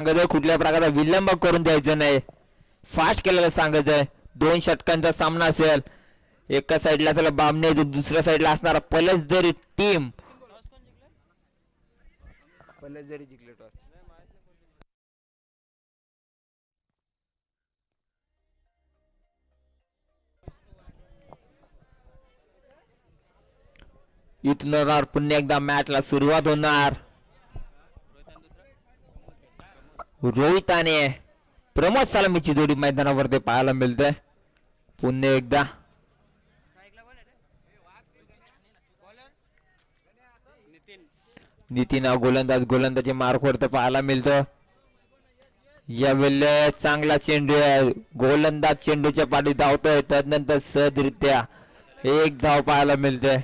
सांगायचं कुठल्या प्रकारचा विलंब करून द्यायचं नाही, फास्ट केलेलं सांगायचंय. 2 षटकांचा सामना असेल. एका साईडला असेल बामणे, दुसऱ्या साईडला असणारा पलसदरी टीम. पलसदरी जिंकले टॉस. इथून पुन्हा एकदा मॅचला सुरुवात होणार. रोहित आणि प्रमोद सालमीची जोडी मैदानावरती पाहायला मिळते. पुन्हा एकदा नितीन गोलंदाजी मार्कवरती पाहायला मिळतो. यावेळेला चांगला चेंडू आहे. गोलंदाज चेंडूच्या पाठी धावतोय. त्यानंतर सहजरित्या एक धाव पाहायला मिळते.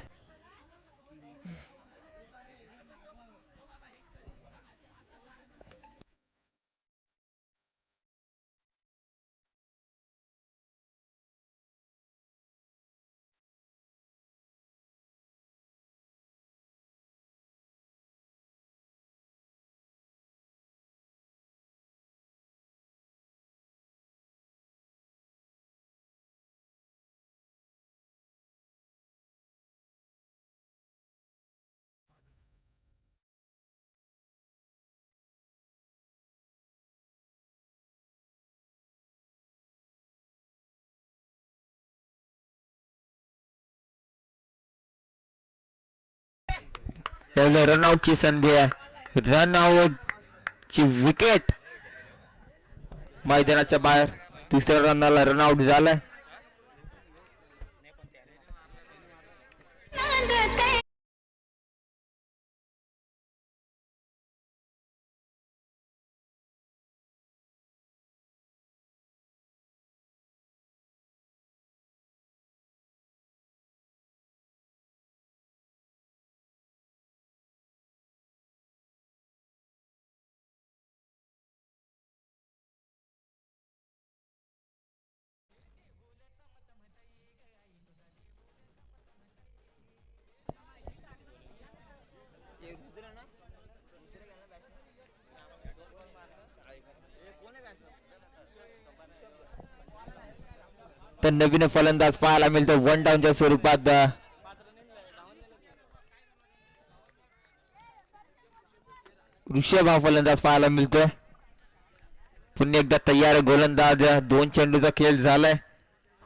रनआउटची संधी आहे. रनआउट ची विकेट मैदानाच्या बाहेर. तिसऱ्या रनला रनआउट झालाय. तर नवीन फलंदाज पाहायला मिळतो वन डाऊनच्या स्वरूपात. ऋषभ हा फलंदाज पाहायला मिळतोय. पुन्हा एकदा तयार गोलंदाज. 2 चेंडूचा खेळ झालाय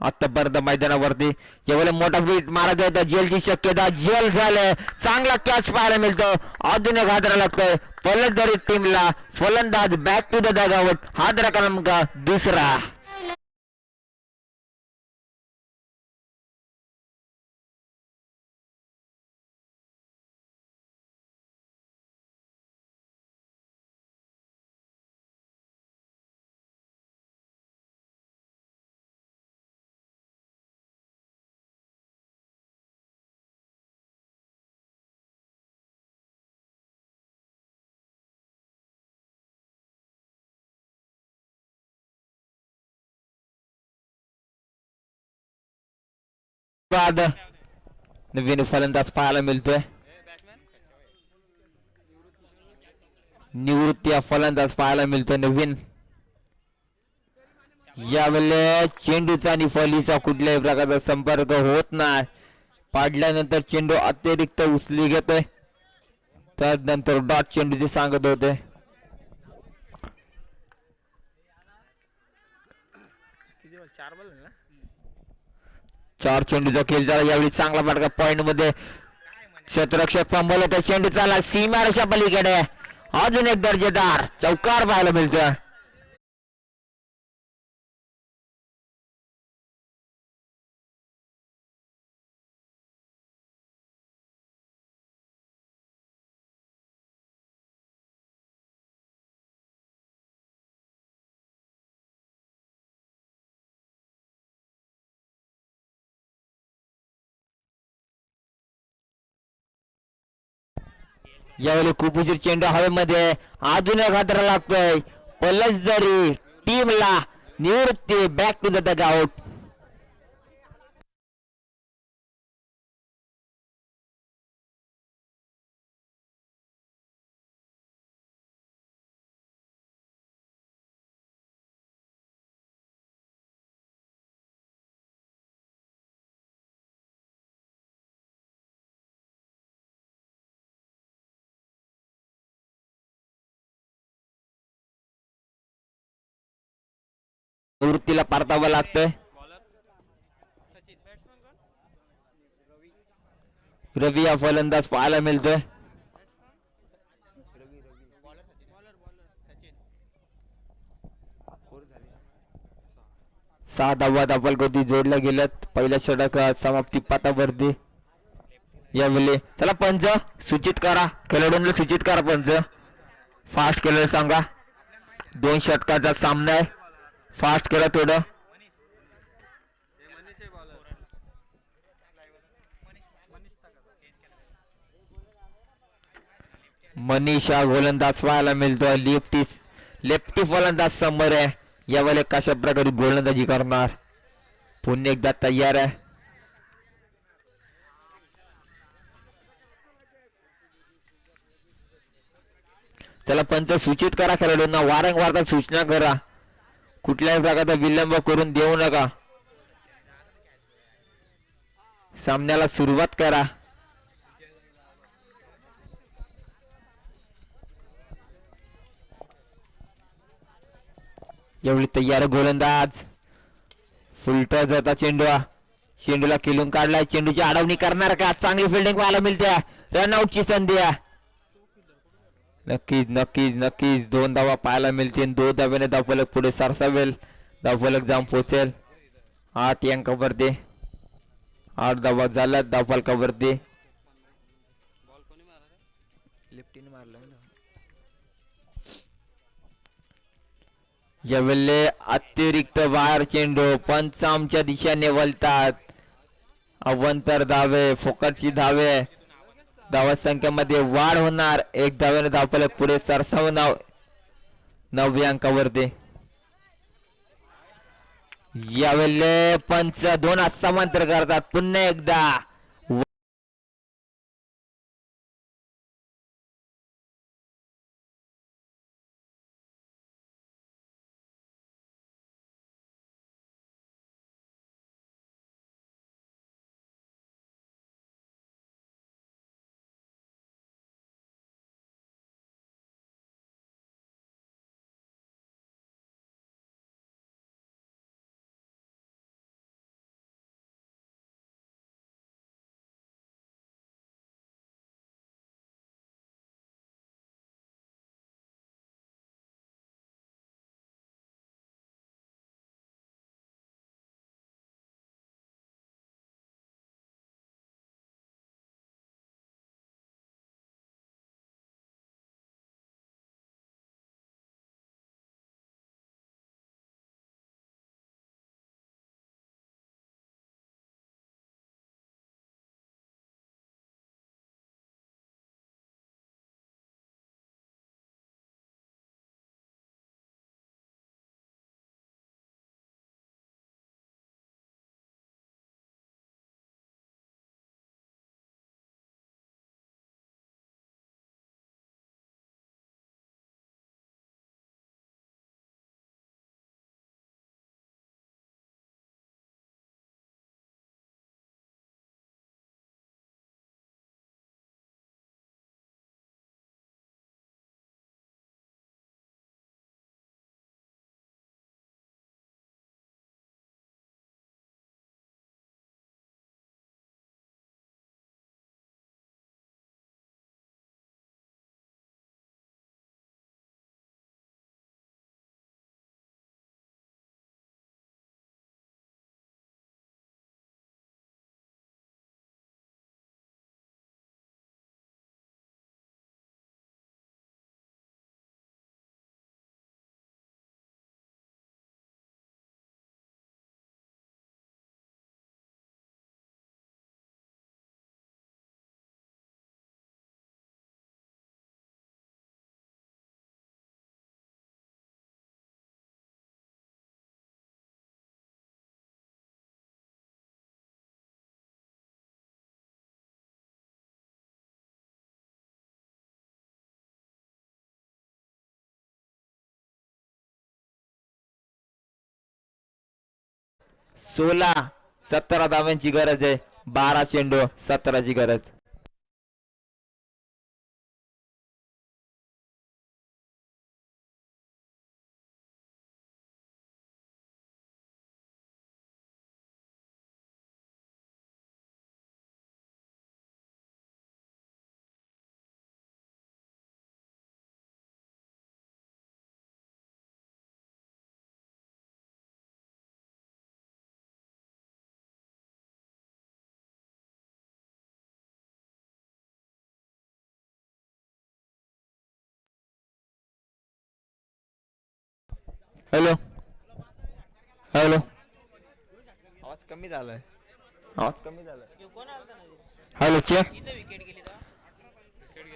आतापर्यंत मैदानावरती. यावेळेला मोठा बीट मारत आहे. जेलची शक्यता. जेल झालंय. चांगला कॅच पाहायला मिळतो. अजून एक हादरा लागतोय फलंदाजी टीमला. फलंदाज बॅक टू द डगआउट. हादरा क्रमांक दुसरा. नवीन फलंदाज पाहायला मिळतोय. निवृत्ती फलंदाज पाहायला मिळतोय नवीन. यावेळेला चेंडूचा आणि फलीचा कुठल्याही प्रकारचा संपर्क होत नाही. पाडल्यानंतर चेंडू अतिरिक्त उचली घेतोय. त्यानंतर डॉट चेंडूचे सांगत होते. चार चेंडूचा खेळ झाला. यावेळी चांगला फटका पॉइंट मध्ये. क्षेत्ररक्षक फंबल होता. चेंडू चालला सीमारेषा पलीकडे. अजून एक दर्जेदार चौकार पाहायला मिळतोय. यावेळी खूप उशीर चेंडू हवेमध्ये. अजून एक हादरा लागतोय पलसदरी टीमला. निवृत्ती बॅक टू द डगआउट. वृत्तीला परतावं लागतंय. रवी हा फलंदाज पाहायला मिळतोय. 6 धावा धावफलकावरती जोडल्या गेल्यात. पहिल्या षटक समाप्ती पथावरती. यावेळी चला पंच सूचित करा, खेळाडूंना सूचित करा पंच. फास्ट केलं सांगा. 2 षटकाचा सामना आहे. फास्ट केलं थोडं. मनीषा गोलंदाज पाहायला मिळतोय. लेफ्टी फलंदाज समोर आहे. यावेळी कशा प्रकारे गोलंदाजी करणार. पुन्हा एकदा तयार आहे. चला पंच सूचित करा खेळाडूंना. वारंवार सूचना करा. कुठल्याही प्रकारचा विलंब करून देऊ नका. सामन्याला सुरुवात करा. एवढी तयार गोलंदाज. फुलटा जाता चेंडूला खेळून काढलाय. चेंडूची अडवणी करणार का. चांगली फिल्डिंग पाहायला मिळते. रनआउटची संधी आहे. नक्कीच नक्कीच नक्कीच 2 धावा पाहायला मिळतील. 2 धाव्याने धावफलक पुढे सरसावेल. धावफलक जाऊन पोहोचेल 8 अंकावरती. 8 धावा झाल्यात धावफलकावरती. यावेळी अतिरिक्त बाहेर चेंडू. पंच आमच्या दिशेने वळतात. अवंतर धावे, फुकटची धावे. धावा संख्येमध्ये वाढ होणार. 1 धाव्याने धावफलक पुढे सरसावणार 9 अंकावरती. यावेळी पंच 2 समांतर करतात. पुन्हा एकदा सोळा 17 धाव्यांची गरज आहे. 12 चेंडू 17ची गरज. हॅलो हॅलो, आवाज कमी झालाय, आवाज कमी झालाय. Hello check.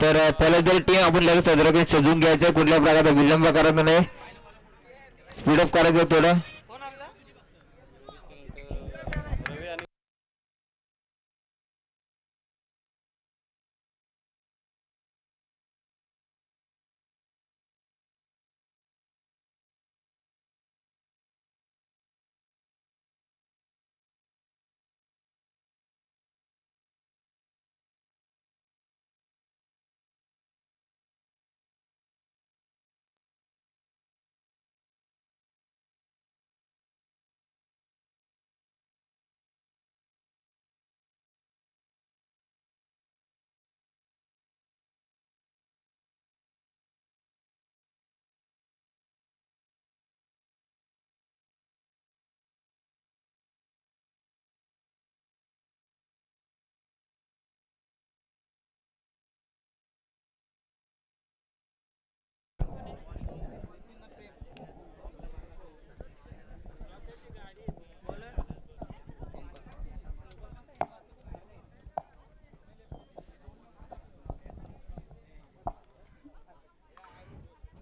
तर पहिल्या तरी टीम आपण लगेच सजून घ्यायचं, कुठल्या प्रकारचा विलंब करायचा नाही, स्पीडअप करायचं थोडं.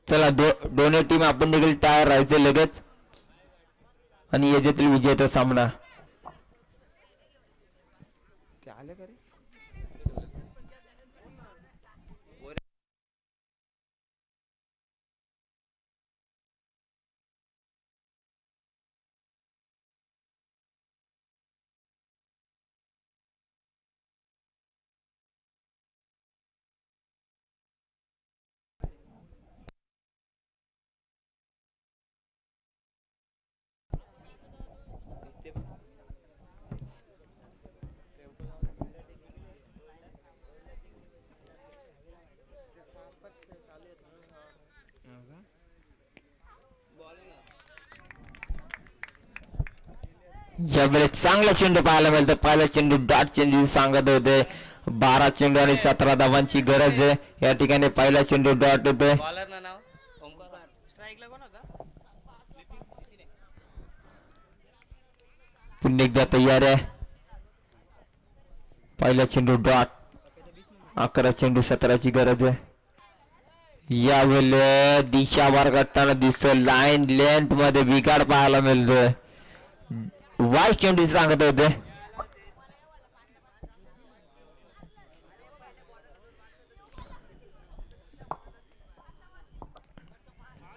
चला दोन्ही टीम आपण देखील तयार राहायचे लगेच, आणि याच्यातील विजेता सामना. यावेळेस चांगला चेंडू पाहायला मिळतं. पहिला चेंडू डॉट चेंडू सांगत होते, 12 चेंडू आणि 17 धावांची गरज आहे. या ठिकाणी पहिला चेंडू डॉट होतोय. पुन्हा एकदा तयार आहे. पहिला चेंडू डॉट, 11 चेंडू 17ची गरज आहे. यावेळेस दिशा वर करताना दिसतो, लाईन लेंथ मध्ये बिघाड पाहायला मिळतोय. वाईट चेंडू सांगत होते.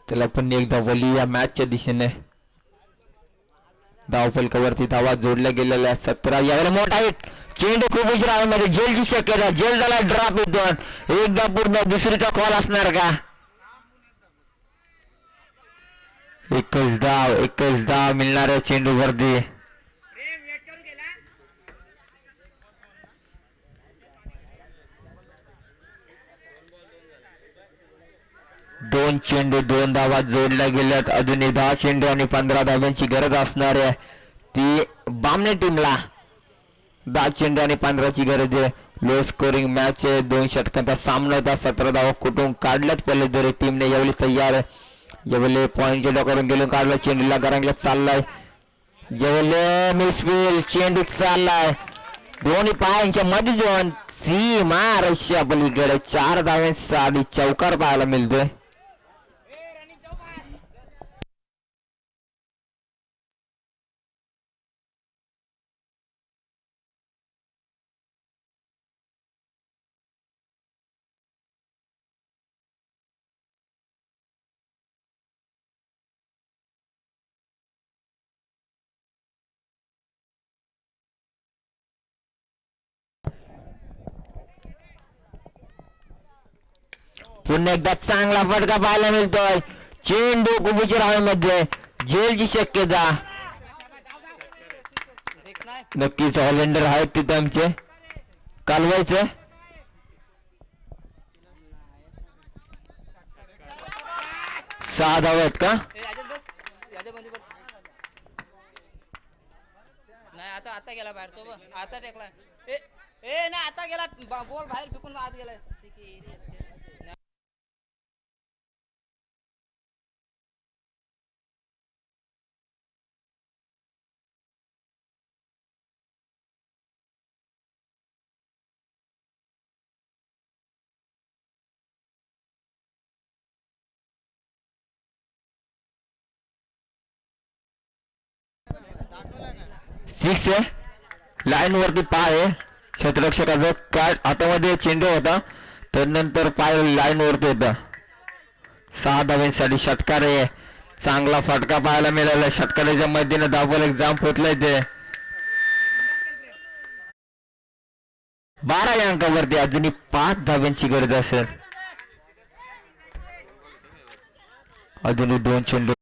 त्याला पुन्हा एकदा वली या मॅचच्या दिशेने धावफलकावरती धावा जोडल्या गेलेल्या 17. यावेळेला मोठा हिट, चेंडू खूप उशिरामध्ये, जेलची शक्यता, जेल झाला ड्रॉप येतो. एकदा पूर्ण दुसरीचा कॉल असणार का? एकच धाव मिळणार आहे चेंडू वरती. दोन चेंडू 2 धावा जोडल्या गेल्यात. अजूनही 10 चेंडू आणि 15 धाव्यांची गरज असणार आहे. ती बामणे टीमला 10 चेंडू आणि 15ची गरज आहे. लो स्कोरिंग मॅच आहे. 2 षटकांचा सामना होता. 17 धावा कुठून काढल्यात पहिले तरी टीमने. यावेळी तयार आहे. यावेळी पॉईंट करून गेलो, काढला चेंडूला गरंगल्यात चाललाय. यावेळी मिसफील, चेंडू चाललाय दोन्ही पायांच्या मध्ये जाऊन सीमा रश्या पलीकडे. 4 धाव्यांसाठी चौकार पाहायला मिळतोय. पुन्हा एकदा चांगला फटका पाहायला मिळतोय. चेंडू कुबूच्या राहामध्ये, जेलची शक्यता. नक्कीच ऑलेंडर आहेत तिथे आमचे. कालवायचं 6 धावा आहेत का? नाही आता गेला बाहेर तो, आता टेकला. ए नाही आता गेला बॉल बाहेर फेकून आत गेलाय. सिक्स आहे लाईन वरती पाय आहे क्षेत्ररक्षकाचा काय हातामध्ये चेंडू होता तर नंतर पाय लाईन वरती होता 6 धावांसाठी षटकार आहे चांगला फटका पाहायला मिळाला षटकाराच्या मदतीने धावफलक एक जाम पोचलाय ते 12 या अंकावरती अजूनही 5 धाव्यांची गरज असेल अजूनही 2 चेंडू